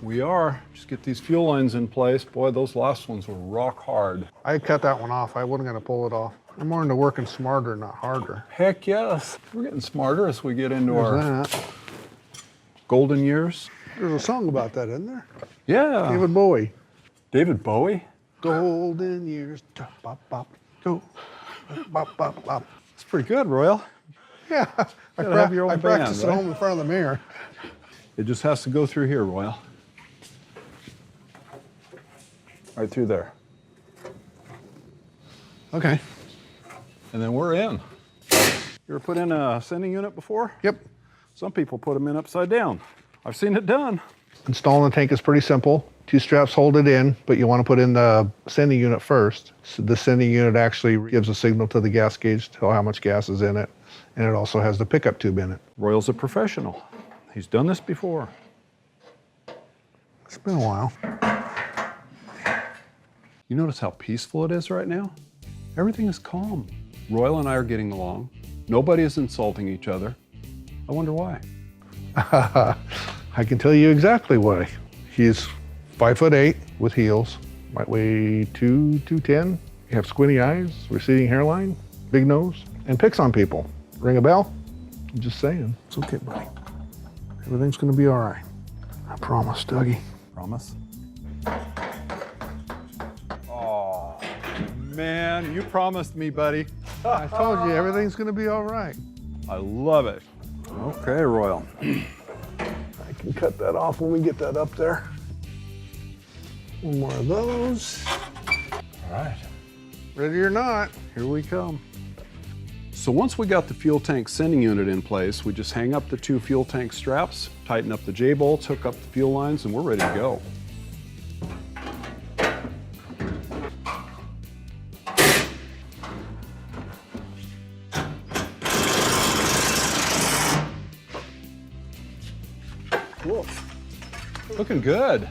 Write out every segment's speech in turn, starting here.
We are. Just get these fuel lines in place. Boy, those last ones were rock hard. I cut that one off. I wasn't gonna pull it off. I'm more into working smarter, not harder. Heck yes. We're getting smarter as we get into our That. golden years. There's a song about that, isn't there? Yeah. David Bowie. David Bowie? Golden years, bop, bop, go, bop, bop, bop. That's pretty good, Royal. Yeah, I have your own practice band, at right? home in front of the mirror. It just has to go through here, Royal. Right through there. Okay. And then we're in. You ever put in a sending unit before? Yep. Some people put them in upside down. I've seen it done. Installing the tank is pretty simple. 2 straps hold it in, but you want to put in the sending unit first. So the sending unit actually gives a signal to the gas gauge to tell how much gas is in it. And it also has the pickup tube in it. Royal's a professional. He's done this before. It's been a while. You notice how peaceful it is right now? Everything is calm. Royal and I are getting along. Nobody is insulting each other. I wonder why. I can tell you exactly why. He's 5'8" with heels, might weigh 210. You have squinty eyes, receding hairline, big nose, and picks on people. Ring a bell? I'm just saying. It's okay, buddy. Everything's gonna be all right. I promise, Dougie. Promise? Oh, man, you promised me, buddy. I told you, everything's gonna be all right. I love it. Okay, Royal. I can cut that off when we get that up there. One more of those. All right. Ready or not. Here we come. So once we got the fuel tank sending unit in place, we just hang up the 2 fuel tank straps, tighten up the J-bolts, hook up the fuel lines, and we're ready to go. Cool. Looking good.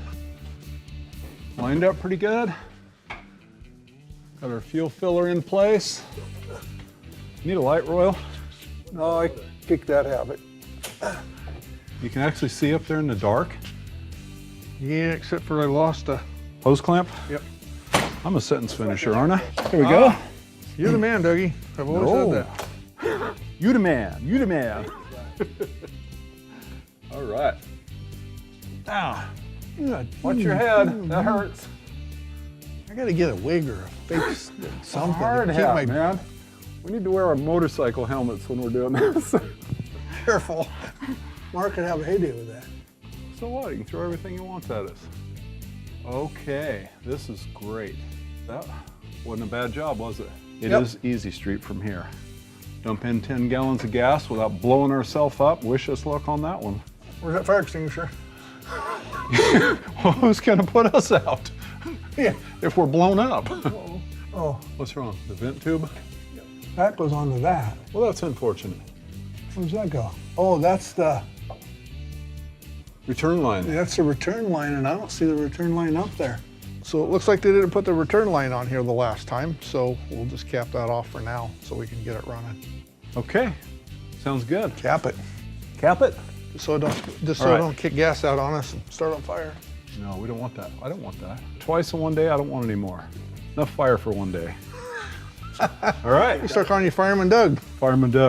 Lined up pretty good. Got our fuel filler in place. Need a light, Royal? No, I kicked that habit. You can actually see up there in the dark. Yeah, except for I lost a... Hose clamp? Yep. I'm a sentence finisher, aren't I? Here we go. You're the man, Dougie. I've always said that. You the man, you the man. All right. Now, watch your head, that hurts. I gotta get a wig or a fake something. Hard to keep hat, my... man. We need to wear our motorcycle helmets when we're doing this. Careful. Mark could have a heyday with that. So what? You can throw everything you want at us. Okay, this is great. That wasn't a bad job, was it? It is easy street from here. Dump in 10 gallons of gas without blowing ourselves up. Wish us luck on that one. Where's that fire extinguisher? Well, who's gonna put us out? Yeah. If we're blown up. Oh, What's wrong? The vent tube? that goes onto that. Well, that's unfortunate. Where does that go? Oh, that's the Return line. return line, and I don't see the return line up there. So it looks like they didn't put the return line on here the last time, so we'll just cap that off for now so we can get it running. Okay, sounds good. Cap it. Cap it? So it don't, just so All it right. don't kick gas out on us and start on fire. No, we don't want that. I don't want that. Twice in one day, I don't want any more. Enough fire for one day. All right. We start calling you Fireman Doug. Fireman Doug.